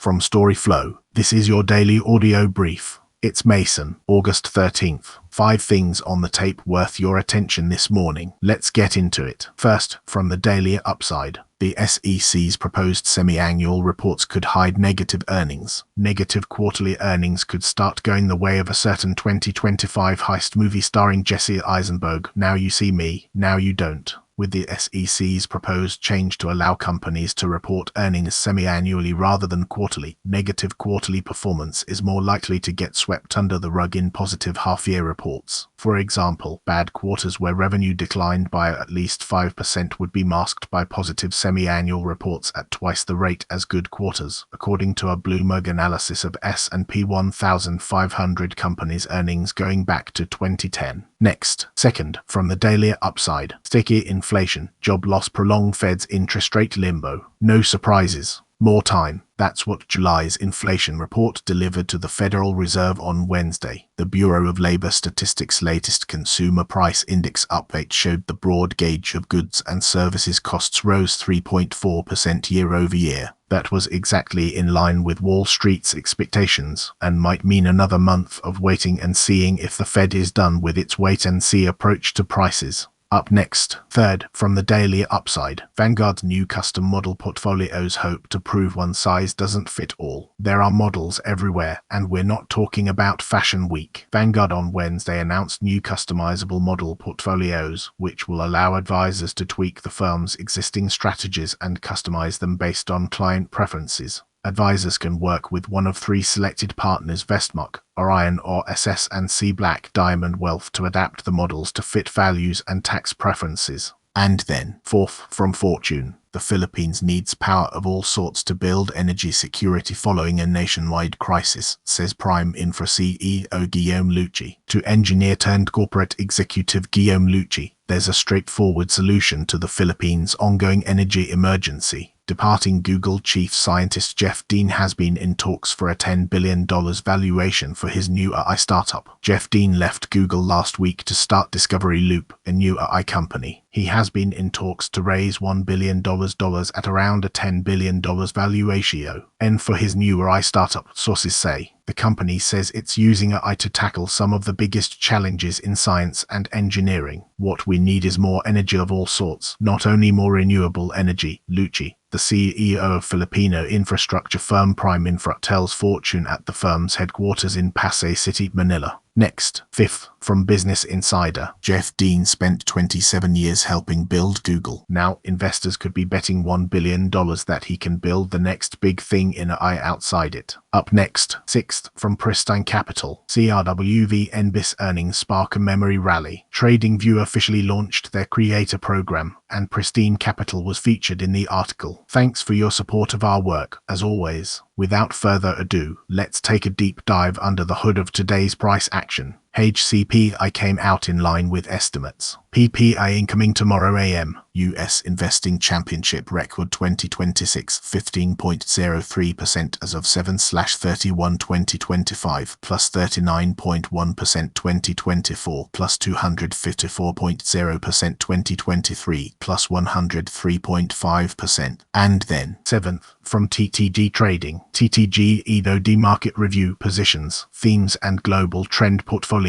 From storyflo, this is your daily audio brief. It's Mason, August 13th. 5 things on the tape worth your attention this morning. Let's get into it. First, from the Daily Upside. The SEC's proposed semi-annual reports could hide negative earnings. Negative quarterly earnings could start going the way of a certain 2025 heist movie starring Jesse Eisenberg. Now you see me, now you don't. With the SEC's proposed change to allow companies to report earnings semi-annually rather than quarterly, negative quarterly performance is more likely to get swept under the rug in positive half-year reports. For example, bad quarters where revenue declined by at least 5% would be masked by positive semi-annual reports at twice the rate as good quarters, according to a Bloomberg analysis of S&P 1,500 companies' earnings going back to 2010. Next, second, from the Daily Upside. Sticky inflation, job loss prolong Fed's interest rate limbo. No surprises. More time. That's what July's inflation report delivered to the Federal Reserve on Wednesday. The Bureau of Labor Statistics' latest Consumer Price Index update showed the broad gauge of goods and services costs rose 3.4% year-over-year. That was exactly in line with Wall Street's expectations, and might mean another month of waiting and seeing if the Fed is done with its wait-and-see approach to prices. Up next, third, from the Daily Upside. Vanguard's new custom model portfolios hope to prove one size doesn't fit all. There are models everywhere, and we're not talking about Fashion Week. Vanguard on Wednesday announced new customizable model portfolios, which will allow advisors to tweak the firm's existing strategies and customize them based on client preferences. Advisors can work with one of 3 selected partners, Vestmark, Orion or SS&C Black Diamond Wealth, to adapt the models to fit values and tax preferences. And then, fourth, from Fortune. The Philippines needs power of all sorts to build energy security following a nationwide crisis, says Prime Infra CEO Guillaume Lucci. To engineer-turned-corporate executive Guillaume Lucci, there's a straightforward solution to the Philippines' ongoing energy emergency. Departing Google chief scientist Jeff Dean has been in talks for a $10 billion valuation for his new AI startup. Jeff Dean left Google last week to start Discovery Loop, a new AI company. He has been in talks to raise $1 billion at around a $10 billion valuation. And for his new AI startup, sources say. The company says it's using AI to tackle some of the biggest challenges in science and engineering. What we need is more energy of all sorts, not only more renewable energy, Lucci, the CEO of Filipino infrastructure firm Prime Infra, tells Fortune at the firm's headquarters in Pasay City, Manila. Next, fifth, from Business Insider. Jeff Dean spent 27 years helping build Google. Now, investors could be betting $1 billion that he can build the next big thing in AI outside it. Up next, sixth, from Pristine Capital. CRWV NBIS earnings spark a memory rally. TradingView officially launched their creator program, and Pristine Capital was featured in the article. Thanks for your support of our work, as always. Without further ado, let's take a deep dive under the hood of today's price action. HCPI came out in line with estimates. PPI incoming tomorrow AM. US Investing Championship record 2026 15.03% as of 7/31/2025 plus 39.1% 2024 plus 254.0% 2023 plus 103.5%. And then, seventh, from TTG Trading. TTG EDOD Market Review Positions, Themes and Global Trend Portfolio.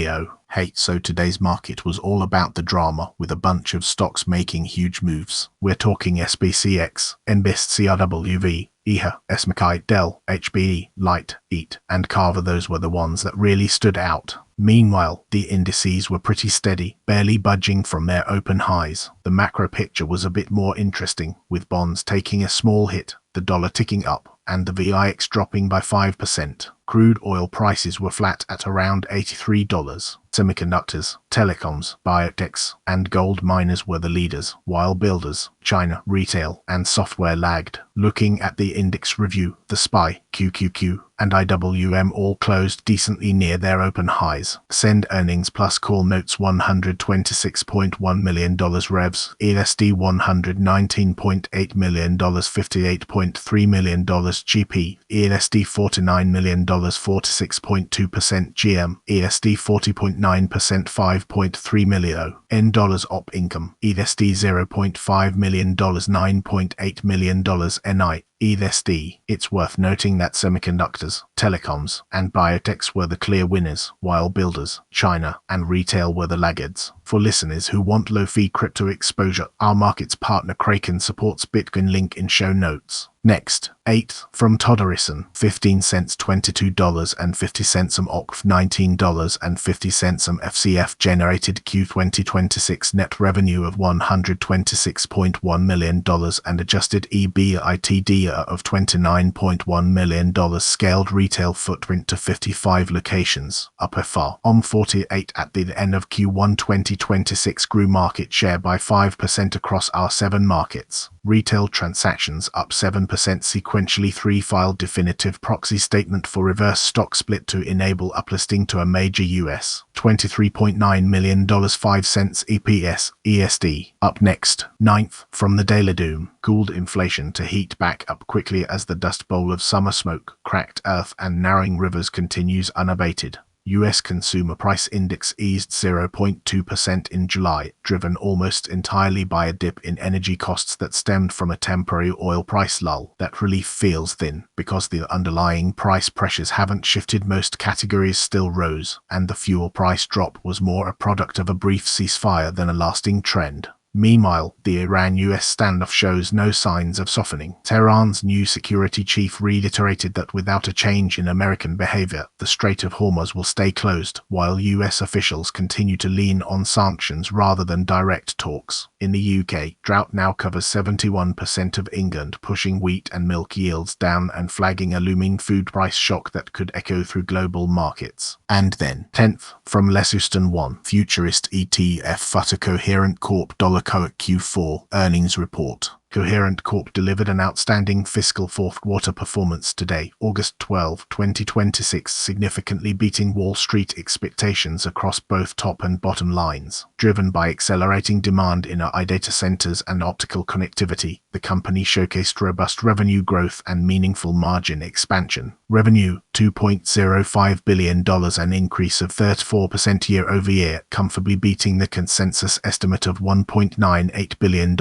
Hey, so today's market was all about the drama, with a bunch of stocks making huge moves. We're talking SBCX, NBIS, CRWV, EHA, SMACI, Dell, HBE, Light, EAT, and Carver. Those were the ones that really stood out. Meanwhile, the indices were pretty steady, barely budging from their open highs. The macro picture was a bit more interesting, with bonds taking a small hit, the dollar ticking up, and the VIX dropping by 5%. Crude oil prices were flat at around $83. Semiconductors, telecoms, biotechs, and gold miners were the leaders, while builders, China, retail, and software lagged. Looking at the index review, the SPY, QQQ, and IWM all closed decently near their open highs. Send earnings plus call notes $126.1 million revs, ESD $119.8 million, $58.3 million GP, ESD $49 million, 46.2% GM, ESD 40.9%, 5.3 million, N dollars op income, ESD $0.5 million, $9.8 million NI, ESD. It's worth noting that semiconductors, telecoms, and biotechs were the clear winners, while builders, China, and retail were the laggards. For listeners who want low-fee crypto exposure, our markets partner Kraken supports Bitcoin, link in show notes. Next, 8th, from Todorison, 15 cents $22.50 OCF $19.50 FCF generated Q 2026 net revenue of $126.1 million and adjusted EBITDA of $29.1 million, scaled retail footprint to 55 locations, up FR on 48 at the end of Q1 2026, grew market share by 5% across our 7 markets. Retail transactions up 7% sequentially. 3 filed definitive proxy statement for reverse stock split to enable uplisting to a major US. $23.9 million 5 cents EPS, ESD. Up next, 9th, from the Daily Doom, cooled inflation to heat back up quickly as the dust bowl of summer smoke, cracked earth and narrowing rivers continues unabated. U.S. Consumer Price Index eased 0.2% in July, driven almost entirely by a dip in energy costs that stemmed from a temporary oil price lull. That relief feels thin, because the underlying price pressures haven't shifted. Most categories still rose, and the fuel price drop was more a product of a brief ceasefire than a lasting trend. Meanwhile, the Iran-US standoff shows no signs of softening. Tehran's new security chief reiterated that without a change in American behavior, the Strait of Hormuz will stay closed, while US officials continue to lean on sanctions rather than direct talks. In the UK, drought now covers 71% of England, pushing wheat and milk yields down and flagging a looming food price shock that could echo through global markets. And then, 10th, from Lessuston 1, futurist ETF futter Coherent Corp $. Q4 earnings report. Coherent Corp delivered an outstanding fiscal fourth quarter performance today, August 12, 2026, significantly beating Wall Street expectations across both top and bottom lines. Driven by accelerating demand in AI data centers and optical connectivity, the company showcased robust revenue growth and meaningful margin expansion. Revenue, $2.05 billion, an increase of 34% year-over-year, comfortably beating the consensus estimate of $1.98 billion.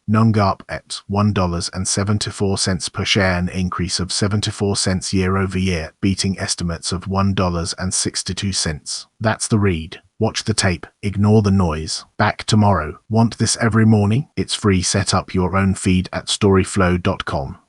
Non-GAAP at $1.74 per share, an increase of 74 cents year-over-year, beating estimates of $1.62. That's the read. Watch the tape, ignore the noise. Back tomorrow. Want this every morning? It's free. Set up your own feed at storyflo.com.